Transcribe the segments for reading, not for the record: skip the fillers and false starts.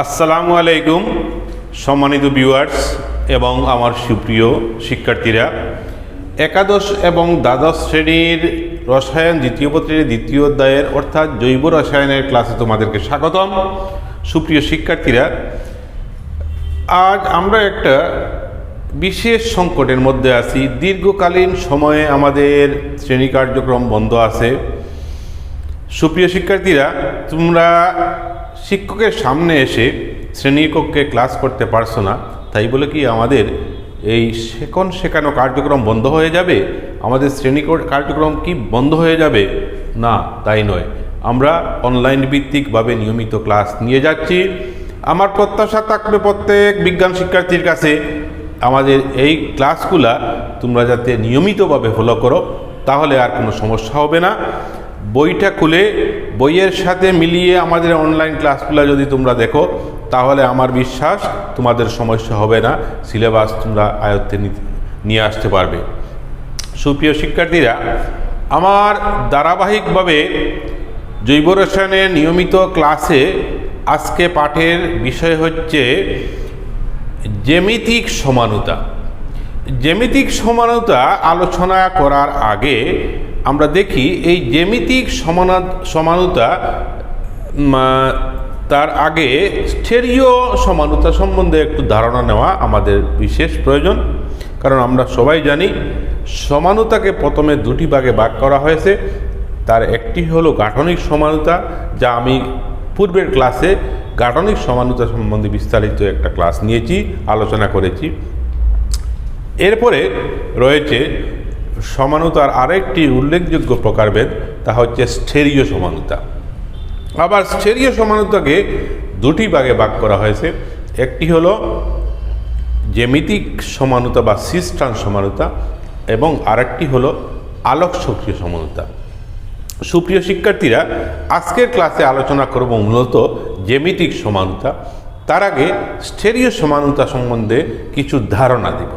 আসসালামু আলাইকুম সম্মানিত ভিউয়ার্স এবং আমার সুপ্রিয় শিক্ষার্থীরা, একাদশ এবং দ্বাদশ শ্রেণীর রসায়ন দ্বিতীয় পত্রের দ্বিতীয় অধ্যায়ের অর্থাৎ জৈব রসায়নের ক্লাসে তোমাদেরকে স্বাগতম। সুপ্রিয় শিক্ষার্থীরা, আজ আমরা একটা বিশেষ সংকটের মধ্যে আছি। দীর্ঘকালীন সময়ে আমাদের শ্রেণী কার্যক্রম বন্ধ আছে। সুপ্রিয় শিক্ষার্থীরা, তোমরা শিক্ষকের সামনে এসে শ্রেণীকক্ষে ক্লাস করতে পারছো না, তাই বলে কি আমাদের এই শেখানো কার্যক্রম বন্ধ হয়ে যাবে? আমাদের শ্রেণী কার্যক্রম কি বন্ধ হয়ে যাবে? না, তাই নয়। আমরা অনলাইন ভিত্তিকভাবে নিয়মিত ক্লাস নিয়ে যাচ্ছি। আমার প্রত্যাশা থাকবে প্রত্যেক বিজ্ঞান শিক্ষার্থীর কাছে আমাদের এই ক্লাসগুলা তোমরা যাতে নিয়মিতভাবে ফলো করো, তাহলে আর কোনো সমস্যা হবে না। বইটা খুলে বইয়ের সাথে মিলিয়ে আমাদের অনলাইন ক্লাসগুলো যদি তোমরা দেখো, তাহলে আমার বিশ্বাস তোমাদের সমস্যা হবে না, সিলেবাস তোমরা আয়ত্তে নিয়ে আসতে পারবে। সুপ্রিয় শিক্ষার্থীরা, আমার ধারাবাহিকভাবে জৈব রসায়নের নিয়মিত ক্লাসে আজকে পাঠের বিষয় হচ্ছে জ্যামিতিক সমানুতা। জ্যামিতিক সমানুতা আলোচনা করার আগে আমরা দেখি এই জ্যামিতিক সমানুতা তার আগে স্টেরিও সমানুতা সম্বন্ধে একটু ধারণা নেওয়া আমাদের বিশেষ প্রয়োজন। কারণ আমরা সবাই জানি সমানুতাকে প্রথমে দুটি ভাগে ভাগ করা হয়েছে। তার একটি হলো গাঠনিক সমানুতা, যা আমি পূর্বের ক্লাসে গাঠনিক সমানুতা সম্বন্ধে বিস্তারিত একটা ক্লাস নিয়েছি, আলোচনা করেছি। এরপরে রয়েছে সমানুতার আরেকটি উল্লেখযোগ্য প্রকারভেদ, তা হচ্ছে স্টেরিও সমানুতা। আবার স্টেরিও সমানুতাকে দুটি ভাগে ভাগ করা হয়েছে। একটি হলো জ্যামিতিক সমানুতা বা সিস্টান সমানুতা এবং আরেকটি হলো আলোক সক্রিয় সমানুতা। সুপ্রিয় শিক্ষার্থীরা, আজকের ক্লাসে আলোচনা করব মূলত জ্যামিতিক সমানুতা। তার আগে স্টেরিও সমানুতা সম্বন্ধে কিছু ধারণা দেব।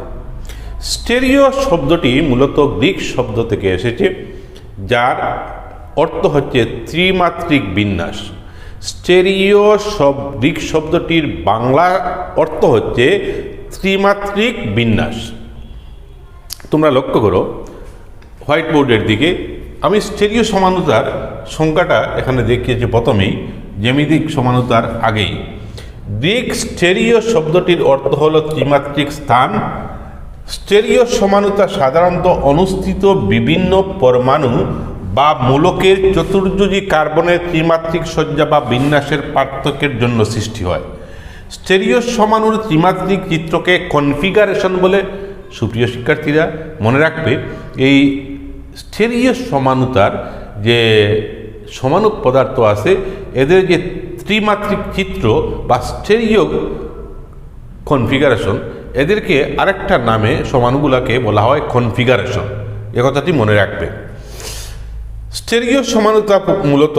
স্টেরিও শব্দটি মূলত গ্রিক শব্দ থেকে এসেছে, যার অর্থ হচ্ছে ত্রিমাত্রিক বিন্যাস। স্টেরিও গ্রিক শব্দটির বাংলা অর্থ হচ্ছে ত্রিমাত্রিক বিন্যাস। তোমরা লক্ষ্য করো হোয়াইট বোর্ডের দিকে, আমি স্টেরিও সমানুতার সংজ্ঞাটা এখানে দেখিয়েছি প্রথমেই, জ্যামিতিক সমানুতার আগেই। গ্রিক স্টেরিও শব্দটির অর্থ হলো ত্রিমাত্রিক স্থান। স্টেরিও সমানুতা সাধারণত অনুষ্ঠিত বিভিন্ন পরমাণু বা মূলকের চতুর্যুজী কার্বনের ত্রিমাত্রিক সজ্জা বা বিন্যাসের পার্থক্যের জন্য সৃষ্টি হয়। স্টেরিও সমানুর ত্রিমাত্রিক চিত্রকে কনফিগারেশন বলে। সুপ্রিয় শিক্ষার্থীরা, মনে রাখবে এই স্টেরিও সমানুতার যে সমানুক পদার্থ আছে, এদের যে ত্রিমাত্রিক চিত্র বা স্টেরিও কনফিগারেশন, এদেরকে আরেকটা নামে সমানুগুলাকে বলা হয় কনফিগারেশন। এ কথাটি মনে রাখবে। স্টেরিও সমানুতা মূলত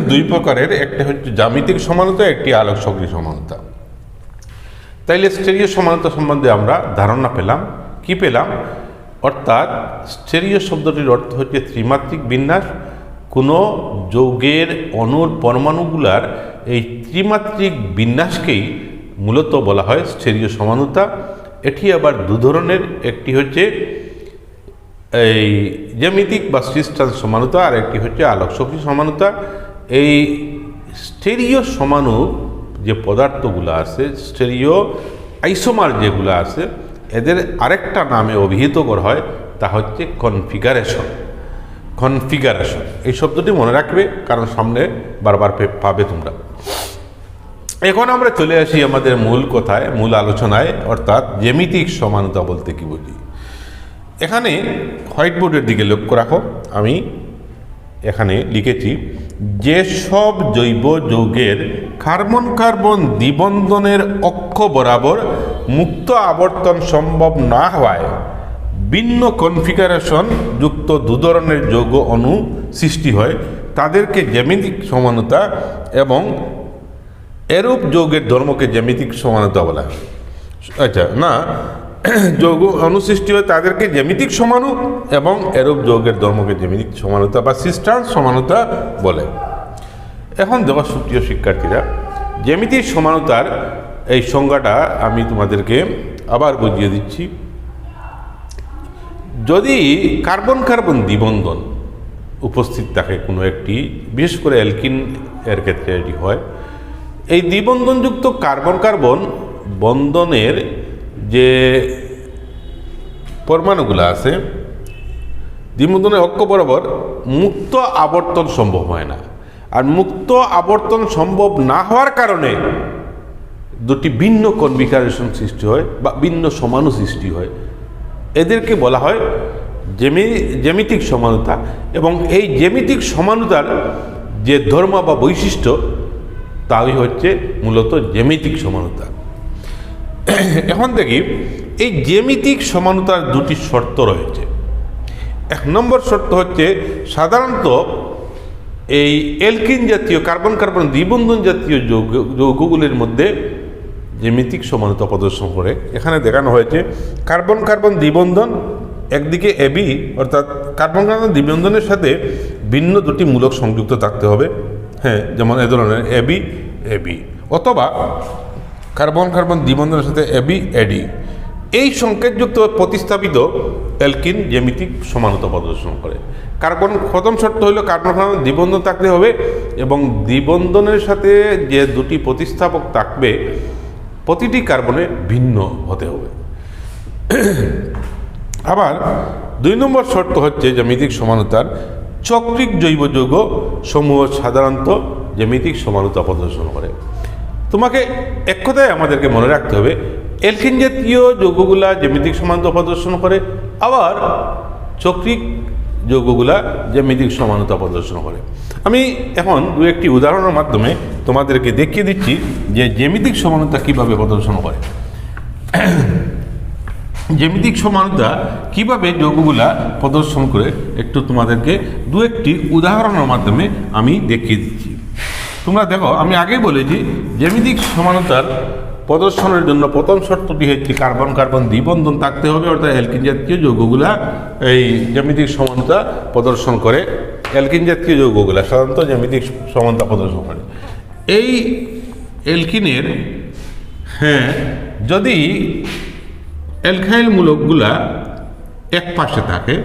দুই প্রকারের, একটা হচ্ছে জ্যামিতিক সমানুতা, একটি আলোক সক্রিয় সমানুতা। তাইলে স্টেরিও সমানুতা সম্বন্ধে আমরা ধারণা পেলাম। কি পেলাম? অর্থাৎ স্টেরিও শব্দটির অর্থ হচ্ছে ত্রিমাত্রিক বিন্যাস। কোনো যৌগের অণুর পরমাণুগুলার এই ত্রিমাত্রিক বিন্যাসকেই মূলত বলা হয় স্টেরিও সমানুতা। এটি আবার দু ধরনের, একটি হচ্ছে এই জ্যামিতিক বা সিস্টান সমানুতা, আর একটি হচ্ছে আলোক সক্রিয় সমানুতা। এই স্টেরিও সমানু যে পদার্থগুলো আছে, স্টেরিও আইসোমার যেগুলো আছে, এদের আরেকটা নামে অভিহিত করা হয়, তা হচ্ছে কনফিগারেশন। কনফিগারেশন এই শব্দটি মনে রাখবে, কারণ সামনে বারবার পাবে তোমরা। এখন আমরা চলে আসি আমাদের মূল কথায়, মূল আলোচনায়, অর্থাৎ জ্যামিতিক সমানুতা বলতে কি বুঝি। এখানে হোয়াইট বোর্ডের দিকে লক্ষ্য রাখো, আমি এখানে লিখেছি, যেসব জৈব যৌগের কার্বন কার্বন দ্বিবন্ধনের অক্ষ বরাবর মুক্ত আবর্তন সম্ভব না হওয়ায় ভিন্ন কনফিগারেশন যুক্ত দু ধরনের যৌগ অণু সৃষ্টি হয়, তাদেরকে জ্যামিতিক সমানুতা এবং এরূপ যৌগের ধর্মকে জ্যামিতিক সমানুতা বলা হয়। আচ্ছা, না, যৌগ অনুসৃষ্টি হয় তাদেরকে জ্যামিতিক সমানু এবং এরূপ যৌগের ধর্মকে জ্যামিতিক সমানুতা বা সিস্টান সমানুতা বলে। এখন দেখো সুপ্রিয় শিক্ষার্থীরা, জ্যামিতিক সমানতার এই সংজ্ঞাটা আমি তোমাদেরকে আবার বুঝিয়ে দিচ্ছি। যদি কার্বন কার্বন দ্বিবন্ধন উপস্থিত থাকে কোনো একটি, বিশেষ করে অ্যালকিন এর ক্ষেত্রে এটি হয়, এই দ্বিবন্ধনযুক্ত কার্বন কার্বন বন্ধনের যে পরমাণুগুলো আছে, দ্বিবন্ধনের অক্ষ বরাবর মুক্ত আবর্তন সম্ভব হয় না। আর মুক্ত আবর্তন সম্ভব না হওয়ার কারণে দুটি ভিন্ন কনফিগারেশন সৃষ্টি হয় বা ভিন্ন সমাণু সৃষ্টি হয়। এদেরকে বলা হয় জ্যামিতিক সমানতা। এবং এই জ্যামিতিক সমানতার যে ধর্ম বা বৈশিষ্ট্য, তাই হচ্ছে মূলত জ্যামিতিক সমানতা। এখন দেখি এই জ্যামিতিক সমানতার দুটি শর্ত রয়েছে। 1 নম্বর শর্ত হচ্ছে, সাধারণত এই অ্যালকিন জাতীয় কার্বন কার্বন দ্বিবন্ধন জাতীয় যৌগগুলির মধ্যে জ্যামিতিক সমানতা প্রদর্শন করে। এখানে দেখানো হয়েছে কার্বন কার্বন দ্বিবন্ধন একদিকে এবি, অর্থাৎ কার্বন কার্বন দ্বিবন্ধনের সাথে ভিন্ন দুটি মূলক সংযুক্ত থাকতে হবে, হ্যাঁ, যেমন এ ধরনের এবি এবি, অথবা কার্বন কার্বন দ্বিবন্ধনের সাথে এবি এডি। এই সংকেতযুক্ত প্রতিস্থাপিত অ্যালকিন জ্যামিতিক সমানতা প্রদর্শন করে। কার্বন প্রথম শর্ত হলো কার্বন কার্বন দ্বিবন্ধন থাকতে হবে এবং দ্বিবন্ধনের সাথে যে দুটি প্রতিস্থাপক থাকবে প্রতিটি কার্বনে ভিন্ন হতে হবে। আবার 2 নম্বর শর্ত হচ্ছে জ্যামিতিক সমানতার, চক্রিক জৈব যৌগ সমূহ সাধারণত জ্যামিতিক সমানতা প্রদর্শন করে। তোমাকে এক কথায় আমাদেরকে মনে রাখতে হবে, অ্যালকিন জাতীয় যৌগগুলা জ্যামিতিক সমানতা প্রদর্শন করে, আবার চক্রিক যৌগগুলা জ্যামিতিক সমানতা প্রদর্শন করে। আমি এখন 2-1টি উদাহরণের মাধ্যমে তোমাদেরকে দেখিয়ে দিচ্ছি যে জ্যামিতিক সমানতা কিভাবে প্রদর্শন করে। জ্যামিতিক সমানতা কিভাবে যৌগগুলা প্রদর্শন করে একটু তোমাদেরকে 2-1টি উদাহরণের মাধ্যমে আমি দেখিয়ে দিচ্ছি। তোমরা দেখো, আমি আগেই বলেছি জ্যামিতিক সমানতার প্রদর্শনের জন্য প্রথম শর্তটি হচ্ছে কার্বন কার্বন দ্বিবন্ধন থাকতে হবে, অর্থাৎ অ্যালকিন জাতীয় যৌগগুলা এই জ্যামিতিক সমানতা প্রদর্শন করে। অ্যালকিন জাতীয় যৌগগুলা সাধারণত জ্যামিতিক সমানতা প্রদর্শন করে। এই অ্যালকিনের, হ্যাঁ, যদি অ্যালকাইল মূলকগুলা এক পাশে থাকে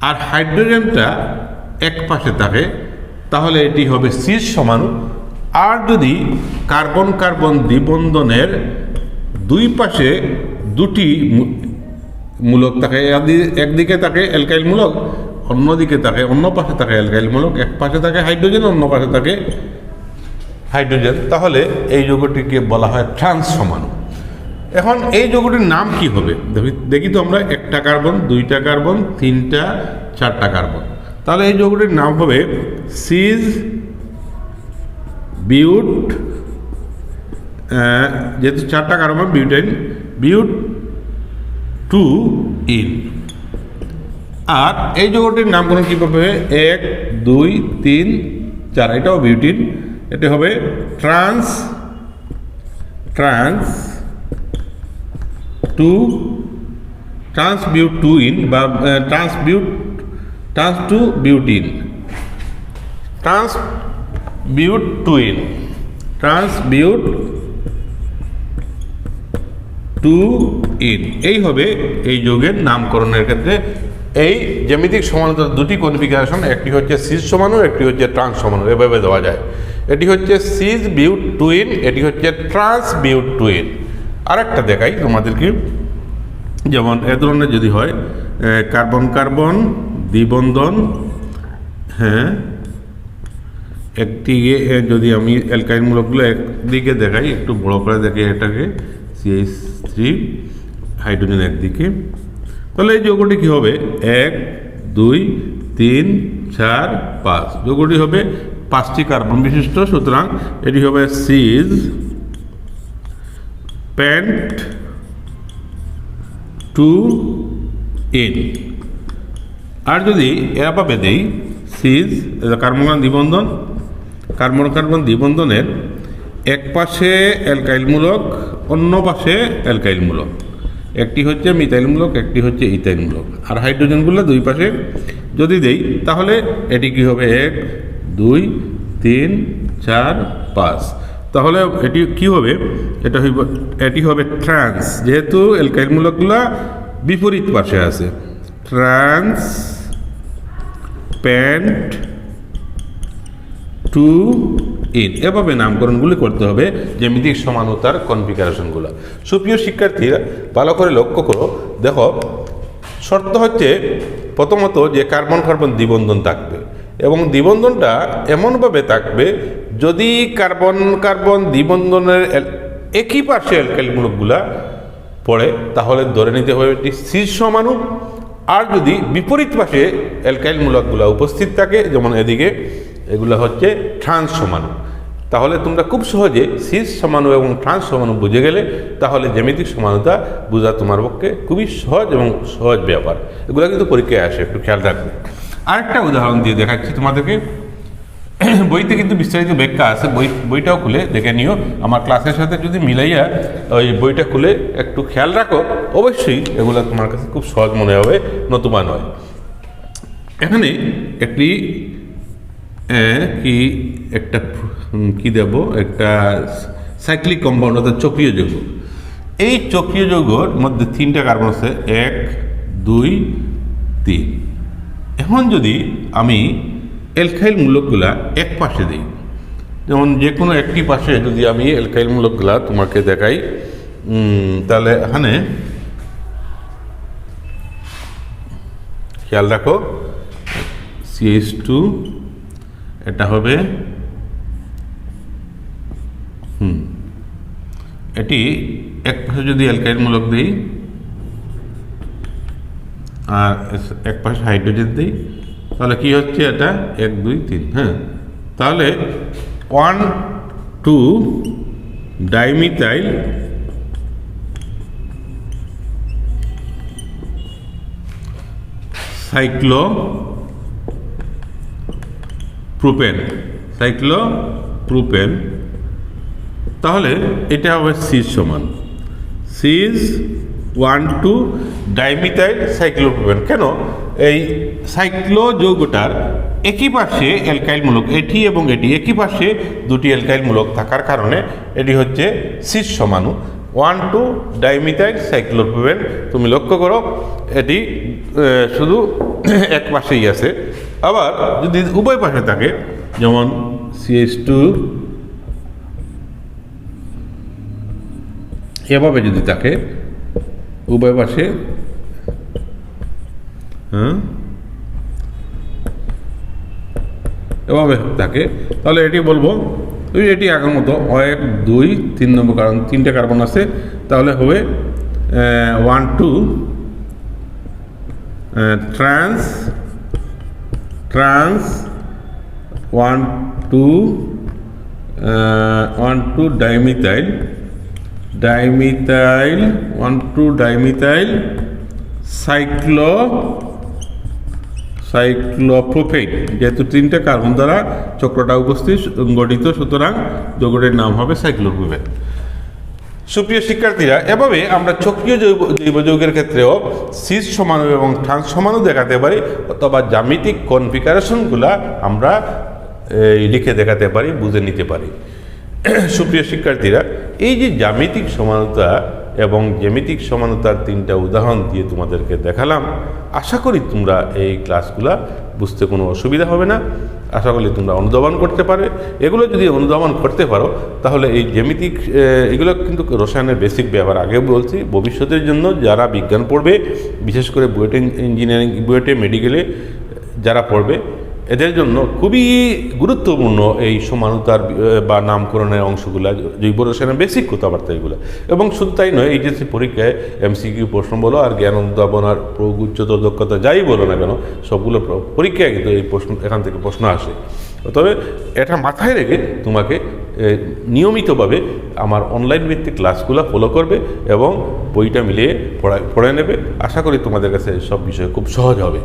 আর হাইড্রোজেনটা এক পাশে থাকে, তাহলে এটি হবে সিস সমাণু। আর যদি কার্বন কার্বন দ্বিবন্ধনের দুই পাশে দুটি মূলক থাকে, একদিকে থাকে অ্যালকাইল মূলক, অন্যদিকে থাকে, অন্য পাশে থাকে অ্যালকাইল মূলক, এক পাশে থাকে হাইড্রোজেন, অন্য পাশে থাকে হাইড্রোজেন, তাহলে এই যৌগটিকে বলা হয় ট্রান্স সমাণু। এখন এই যৌগটির নাম কি হবে দেখি তো আমরা, 1টা কার্বন, 2টা কার্বন, 3টা, 4টা কার্বন। তাহলে এই যৌগটির নাম হবে সিজ বিউট, যেহেতু 4টা কার্বন, বিউটেন, বিউট 2 ইন। আর এই যৌগটির নামকরণ কীভাবে হবে, 1 2 3 4, এটাও বিউটিন, এটা হবে ট্রান্স বিউট 2 ইন বা trans two butene, trans but 2 ene, trans but 2 ene. এই হবে এই যৌগের নামকরণের ক্ষেত্রে। এই জ্যামিতিক সমানতার দুটি কনফিগারেশন, একটি হচ্ছে সিস সমাণু, একটি হচ্ছে ট্রান্স সমাণু, এভাবে দেওয়া যায়। এটি হচ্ছে সিস বিউট 2 ইন, এটি হচ্ছে ট্রান্স বিউট 2 ইন। আরেকটা দেখাই তোমাদেরকে, যেমন এ ধরনের যদি হয় কার্বন কার্বন দ্বিবন্ধন, হ্যাঁ, একদিকে যদি আমি অ্যালকাইল মূলকগুলো একদিকে দেখাই, একটু বড় করে দেখাই এটাকে, CH3 হাইড্রোজেন একদিকে, তাহলে এই যৌগটি কী হবে, 1 2 3 4 5, যৌগটি হবে 5টি কার্বন বিশিষ্ট। সুতরাং এটি হবে সিজ পেন্ট 2 ইন। আর যদি এভাবে দেই, সিজ কার্বন দ্বিবন্ধন, কার্বন কার্বন দ্বিবন্ধনের এক পাশে অ্যালকাইল মূলক, অন্য পাশে অ্যালকাইল মূলক, একটি হচ্ছে মিথাইল মূলক, একটি হচ্ছে ইথাইল মূলক, আর হাইড্রোজেনগুলো দুই পাশে যদি দেই, তাহলে এটি কি হবে, 1 2 3 4 5। তাহলে এটি কি হবে, এটি হবে ট্রান্স, যেহেতু অ্যালকাইল মূলকগুলা বিপরীত পাশে আছে, ট্রান্স প্যান্ট টু ইন, এভাবে নামকরণগুলি করতে হবে জ্যামিতিক সমানতার কনফিগারেশনগুলো। সুপ্রিয় শিক্ষার্থীরা ভালো করে লক্ষ্য করো, দেখো শর্ত হচ্ছে প্রথমত যে কার্বন কার্বন দ্বিবন্ধন থাকবে এবং দ্বিবন্ধনটা এমনভাবে থাকবে যদি কার্বন কার্বন দ্বিবন্ধনের একই পাশে অ্যালকাইল মূলকগুলা পড়ে তাহলে ধরে নিতে হবে এটি সিস সমাণু। আর যদি বিপরীত পাশে অ্যালকাইল মূলকগুলা উপস্থিত থাকে, যেমন এদিকে, এগুলো হচ্ছে ট্রান্স সমাণু। তাহলে তোমরা খুব সহজে সিস সমাণু এবং ট্রান্স সমাণু বুঝে গেলে তাহলে জ্যামিতিক সমানতা বোঝা তোমার পক্ষে খুবই সহজ এবং সহজ ব্যাপার। এগুলো কিন্তু পরীক্ষায় আসে, একটু খেয়াল রাখবে। আরেকটা উদাহরণ দিয়ে দেখাচ্ছি তোমাদেরকে। বইতে কিন্তু বিস্তারিত ব্যাখ্যা আছে, বইটাও খুলে দেখে নিও। আমার ক্লাসের সাথে যদি মিলাইয়া ওই বইটা খুলে একটু খেয়াল রাখো, অবশ্যই এগুলো তোমার কাছে খুব সহজ মনে হবে, নতুবা নয়। এখানে একটি কি দেব, একটা সাইক্লিক কম্পাউন্ড অর্থাৎ চক্রীয় যৌগ। এই চক্রীয় যৌগের মধ্যে 3টা কার্বন আছে, 1 2 3। এখন যদি আমি অ্যালকাইল মূলকগুলা এক পাশে দিই, যেমন যে কোনো একটি পাশে যদি আমি অ্যালকাইল মূলকগুলা তোমাকে দেখাই, তাহলে এখানে খেয়াল রাখো CH2, এটা হবে এটি এক পাশে যদি অ্যালকাইল মূলক দিই আর এক পাশে হাইড্রোজেন দিই, তাহলে কি হচ্ছে, এটা 1 2 3। হ্যাঁ, তাহলে 1 2 ডাইমিথাইল সাইক্লোপ্রোপেন, তাহলে এটা হবে সিস সমান সিস 1 2 ডাইমিথাইল সাইক্লোপ্রোপেন। কেন, এই সাইক্লো যৌগটার একই পাশে অ্যালকাইল মূলক, এটি এবং এটি একই পাশে দুটি অ্যালকাইল মূলক থাকার কারণে এটি হচ্ছে সিস সমাণু 1 2 ডাইমিথাইল সাইক্লোপ্রোপেন। তুমি লক্ষ্য করো এটি শুধু এক পাশেই আছে। আবার যদি উভয় পাশে থাকে, যেমন CH2 এভাবে যদি থাকে উভয় পাশে, এভাবে থাকে, তাহলে এটি বলবো এটি আগের মতো 1 2 3 নম্বর, কারণ 3টে কার্বন আছে, তাহলে হবে 1 2 ট্রান্স 1 2 ডাইমিথাইল 1 2 ডাইমিথাইল সাইক্লোপ্রোপেন। যেহেতু 3টে কার্বন দ্বারা চক্রটা উপস্থিত গঠিত, সুতরাং যৌগটির নাম হবে সাইক্লোপ্রোপেন। সুপ্রিয় শিক্ষার্থীরা, এভাবে আমরা চক্রীয় জৈব যৌগের ক্ষেত্রেও সিস সমাণু এবং ট্রান্স সমাণু দেখাতে পারি, অথবা জ্যামিতিক কনফিগারেশনগুলা আমরা লিখে দেখাতে পারি, বুঝে নিতে পারি। সুপ্রিয় শিক্ষার্থীরা, এই যে জ্যামিতিক সমানতা এবং জ্যামিতিক সমানতার 3টা উদাহরণ দিয়ে তোমাদেরকে দেখালাম, আশা করি তোমরা এই ক্লাসগুলা বুঝতে কোনো অসুবিধা হবে না। আশা করি তোমরা অনুধাবন করতে পারবে। এগুলো যদি অনুধাবন করতে পারো তাহলে এই জ্যামিতিক এগুলো কিন্তু রসায়নের বেসিক ব্যাপার, আগে বলছি। ভবিষ্যতের জন্য যারা বিজ্ঞান পড়বে, বিশেষ করে বুয়েটে ইঞ্জিনিয়ারিং, বুয়েটে মেডিকেলে যারা পড়বে, এদের জন্য খুবই গুরুত্বপূর্ণ এই সমানতার বা নামকরণের অংশগুলো, জৈব রসায়নের বেসিক কথাবার্তা এগুলো। এবং শুধু তাই নয়, এইচএসসি পরীক্ষায় MCQ প্রশ্ন বলো আর জ্ঞান অনুধাবন আর উচ্চতর দক্ষতা যাই বলো না কেন, সবগুলো পরীক্ষায় কিন্তু এই প্রশ্ন, এখান থেকে প্রশ্ন আসে। তবে এটা মাথায় রেখে তোমাকে নিয়মিতভাবে আমার অনলাইন ভিত্তিক ক্লাসগুলো ফলো করবে এবং বইটা মিলিয়ে পড়ে নেবে। আশা করি তোমাদের কাছে সব বিষয় খুব সহজ হবে।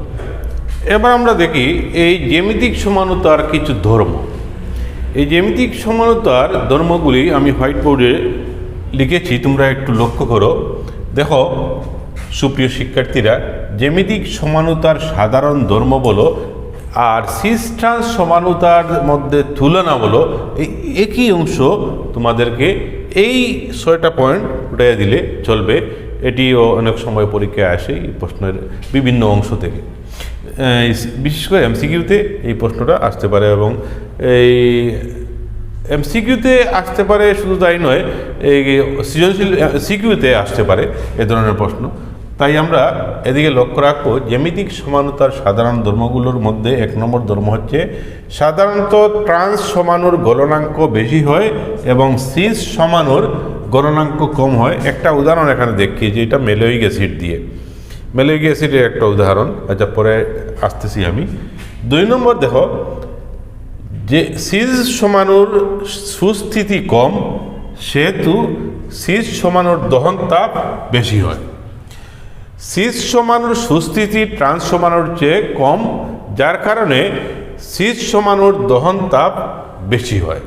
এবার আমরা দেখি এই জ্যামিতিক সমানতার কিছু ধর্ম। এই জ্যামিতিক সমানতার ধর্মগুলি আমি হোয়াইট বোর্ডে লিখেছি, তোমরা একটু লক্ষ্য করো। দেখো সুপ্রিয় শিক্ষার্থীরা, জ্যামিতিক সমানতার সাধারণ ধর্ম বলো আর সিস ট্রান্স সমানুতার মধ্যে তুলনামূলক এই একই অংশ তোমাদেরকে এই 6টা পয়েন্ট উঠাইয়া দিলে চলবে। এটিও অনেক সময় পরীক্ষায় আসে এই প্রশ্নের বিভিন্ন অংশ থেকে, বিশেষ করে এমসিকিউতে এই প্রশ্নটা আসতে পারে, এবং এই এমসিকিউতে আসতে পারে, শুধু তাই নয়, এই সৃজনশীল সিকিউতে আসতে পারে এ ধরনের প্রশ্ন। তাই আমরা এদিকে লক্ষ্য রাখবো জ্যামিতিক সমানুতার সাধারণ ধর্মগুলোর মধ্যে 1 নম্বর ধর্ম হচ্ছে সাধারণত ট্রান্স সমানুর গলনাঙ্ক বেশি হয় এবং সিস সমানুর গলনাঙ্ক কম হয়। একটা উদাহরণ এখানে দেখিয়েছি, এটা ম্যালোয়িক অ্যাসিড দিয়ে, ম্যালোয়িক অ্যাসিডের একটা উদাহরণ, আচ্ছা পরে আসতেছি আমি। 2 নম্বর দেখো যে সিস সমানুর সুস্থিতি কম, সেহেতু সিস সমানুর দহন তাপ বেশি হয়। সিস সমানুর সুস্থিতি ট্রান্স সমানুর চেয়ে কম, যার কারণে সিস সমানুর দহন তাপ বেশি হয়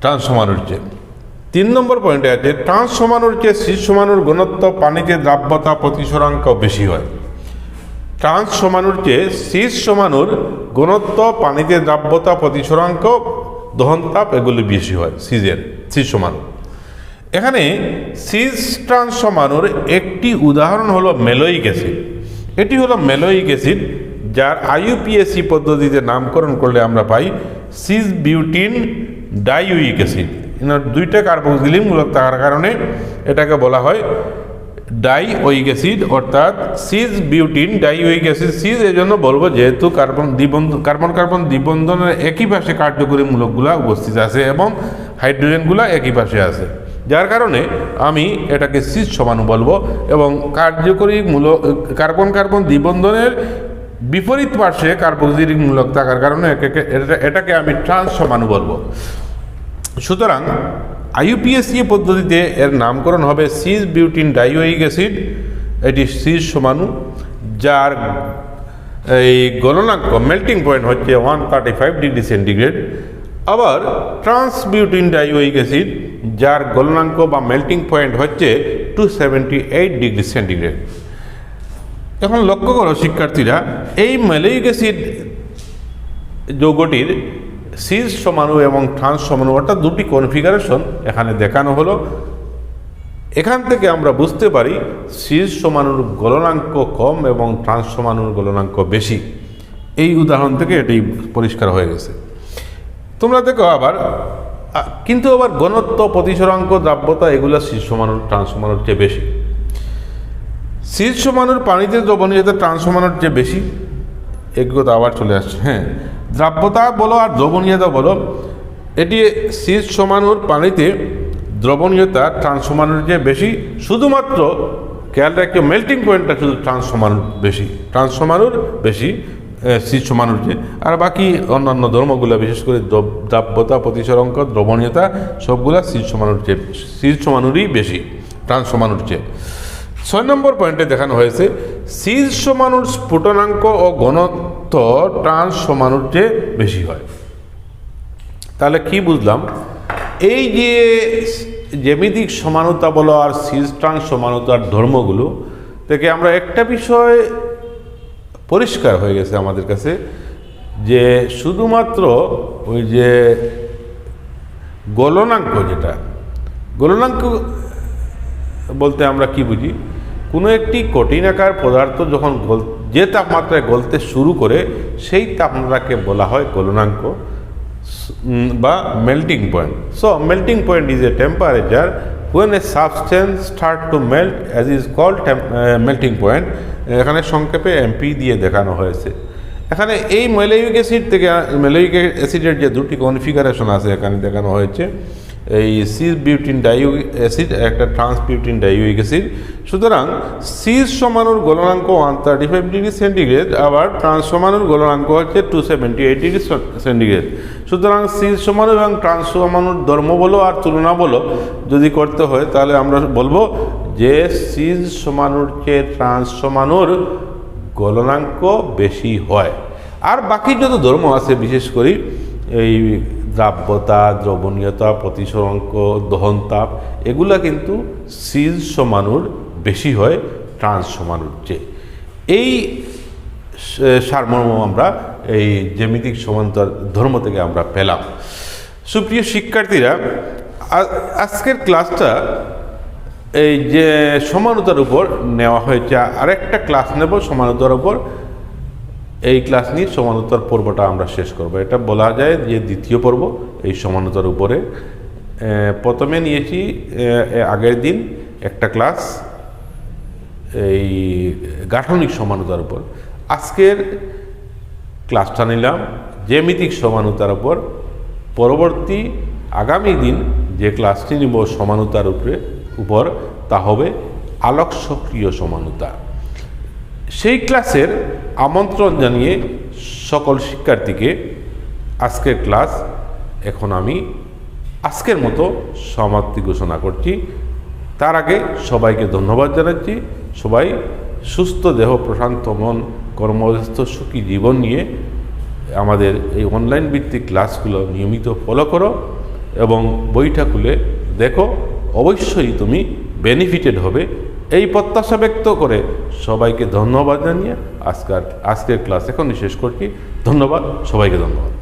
ট্রান্স সমানুর চেয়ে। 3 নম্বর পয়েন্টে আছে ট্রান্স সমানুর চেয়ে সিস সমানুর ঘনত্ব পানিতে দ্রাব্যতা প্রতিসরাঙ্ক বেশি হয়। ট্রান্স সমানুর চেয়ে সিস সমানুর ঘনত্ব পানিতে দ্রাব্যতা প্রতিসরাঙ্ক দহন তাপ এগুলি বেশি হয় সিস সমানুর। এখানে সিস ট্রান্স সমানুর একটি উদাহরণ হলো ম্যালোয়িক অ্যাসিড। এটি হলো ম্যালোয়িক অ্যাসিড, যার IUPAC পদ্ধতিতে নামকরণ করলে আমরা পাই সিস বিউটিন ডাইউইক অ্যাসিড। দুইটা কার্বক্সিলিক মূলক থাকার কারণে এটাকে বলা হয় ডাইওয়িক অ্যাসিড, অর্থাৎ সিস বিউটিন ডাইওয়িক অ্যাসিড। সিস এই জন্য বলবো যেহেতু কার্বন কার্বন দ্বিবন্ধনের একই পাশে কার্যকরী মূলকগুলা উপস্থিত আছে এবং হাইড্রোজেনগুলা একই পাশে আছে, যার কারণে আমি এটাকে সিস সমাণু বলবো। এবং কার্যকরী মূলক কার্বন দ্বিবন্ধনের বিপরীত পার্শ্বে কার্বক্সিলিক মূলক থাকার কারণে এটাকে আমি ট্রান্স সমাণু বলবো। সুতরাং IUPAC পদ্ধতিতে এর নামকরণ হবে সিস বিউটিন ডাইওয়িক অ্যাসিড। এটি সিস সমাণু, যার এই গলনাঙ্ক মেল্টিং পয়েন্ট হচ্ছে 135 ডিগ্রি সেন্টিগ্রেড। আবার ট্রান্স বিউটিন ডাইওয়িক অ্যাসিড, যার গলনাঙ্ক বা মেল্টিং পয়েন্ট হচ্ছে 278 ডিগ্রি সেন্টিগ্রেড। এখন লক্ষ্য করো শিক্ষার্থীরা, এই ম্যালোয়িক অ্যাসিড যৌগটির সিস সমাণু এবং ট্রান্স সমাণু অর্থাৎ দুটি কনফিগারেশন এখানে দেখানো হলো। এখান থেকে আমরা বুঝতে পারি সিস সমাণুর গলনাঙ্ক কম এবং ট্রান্স সমাণুর গলনাঙ্ক বেশি। এই উদাহরণ থেকে এটি পরিষ্কার হয়ে গেছে। তোমরা দেখো কিন্তু আবার ঘনত্ব, প্রতিসরাঙ্ক, দ্রাব্যতা এগুলো সিস সমাণুর ট্রান্স সমাণুর চেয়ে বেশি। সিস সমাণুর পানিতে দ্রবণীয়তা ট্রান্স সমাণুর চেয়ে বেশি, এগুলো আবার চলে আসছে। হ্যাঁ, দ্রাব্যতা বলো আর দ্রবণীয়তা বলো, এটি সিস সমাণুর পানিতে দ্রবণীয়তা ট্রান্স সমাণুর চেয়ে বেশি। শুধুমাত্র খেয়াল রাখতে মেল্টিং পয়েন্টটা শুধু ট্রান্স সমাণুর বেশি সিস সমাণুর চেয়ে। আর বাকি অন্যান্য ধর্মগুলো, বিশেষ করে দ্রাব্যতা, প্রতিসরাঙ্ক, দ্রবণীয়তা সবগুলা সিস সমাণুরই বেশি ট্রান্স সমাণুর চেয়ে। 6 নম্বর পয়েন্টে দেখানো হয়েছে সিস সমাণুর স্ফুটনাঙ্ক ও ঘনত্ব ট্রান্স সমাণুর চেয়ে বেশি হয়। তাহলে কি বুঝলাম? এই যে জ্যামিতিক সমানুতা বলো আর সিস ট্রান্স সমানুতার ধর্মগুলো থেকে আমরা একটা বিষয় পরিষ্কার হয়ে গেছে আমাদের কাছে, যে শুধুমাত্র ওই যে গলনাঙ্ক, যেটা গলনাঙ্ক বলতে আমরা কি বুঝি, কোনো একটি কঠিনাকার পদার্থ যখন যে তাপমাত্রায় গলতে শুরু করে সেই তাপমাত্রাকে বলা হয় গলনাঙ্ক বা melting point. So melting point is a temperature when a substance start to melt as is called melting point। এখানে সংক্ষেপে MP দিয়ে দেখানো হয়েছে। এখানে এই ম্যালোয়িক অ্যাসিড থেকে ম্যালোয়িক অ্যাসিডের যে দুটি কনফিগারেশন আছে এখানে দেখানো হয়েছে, এই সিস বিউটিন ডাইওয়িক অ্যাসিড, একটা ট্রান্স বিউটিন ডাইওয়িক অ্যাসিড। সুতরাং সিস সমাণুর গলনাঙ্ক 135 ডিগ্রি সেন্টিগ্রেড, আবার ট্রান্স সমাণুর গলনাঙ্ক হচ্ছে 278 ডিগ্রি সেন্টিগ্রেড। সুতরাং সিস সমাণু এবং ট্রান্স সমাণুর ধর্ম বলো আর তুলনা বলো যদি করতে হয়, তাহলে আমরা বলবো যে সিস সমাণুর চেয়ে ট্রান্স সমাণুর গলনাঙ্ক বেশি হয়। আর বাকি যত ধর্ম আছে, বিশেষ করে এই দ্রাব্যতা, দ্রবণীয়তা, প্রতিসরাঙ্ক, দহন তাপ, এগুলা কিন্তু সিস সমাণুর বেশি হয় ট্রান্স সমাণুর চেয়ে। এই সারমর্ম আমরা এই জ্যামিতিক সমান্তর ধর্ম থেকে আমরা পেলাম। সুপ্রিয় শিক্ষার্থীরা, আজকের ক্লাসটা এই যে সমানতার উপর নেওয়া হয়েছে, আরেকটা ক্লাস নেব সমানতার উপর। এই ক্লাস নিয়ে সমানতার পর্বটা আমরা শেষ করব। এটা বলা যায় যে দ্বিতীয় পর্ব এই সমানতার উপরে। প্রথমে নিয়েছি আগের দিন একটা ক্লাস এই গাঠনিক সমানতার উপর। আজকের ক্লাসটা নিলাম জ্যামিতিক সমানতার উপর। পরবর্তী আগামী দিন যে ক্লাসটি নিব সমানতার উপর তা হবে আলোক সক্রিয় সমানতা। সেই ক্লাসের আমন্ত্রণ জানিয়ে সকল শিক্ষার্থীকে আজকের ক্লাস এখন আমি আজকের মতো সমাপ্তি ঘোষণা করছি। তার আগে সবাইকে ধন্যবাদ জানাচ্ছি। সবাই সুস্থ দেহ, প্রশান্ত মন, কর্মব্যস্ত সুখী জীবন নিয়ে আমাদের এই অনলাইন ভিত্তিক ক্লাসগুলো নিয়মিত ফলো করো এবং বইটা খুলে দেখো। অবশ্যই তুমি বেনিফিটেড হবে এই প্রত্যাশা ব্যক্ত করে সবাইকে ধন্যবাদ জানিয়ে আজকের ক্লাস এখনই শেষ করছি। ধন্যবাদ, সবাইকে ধন্যবাদ।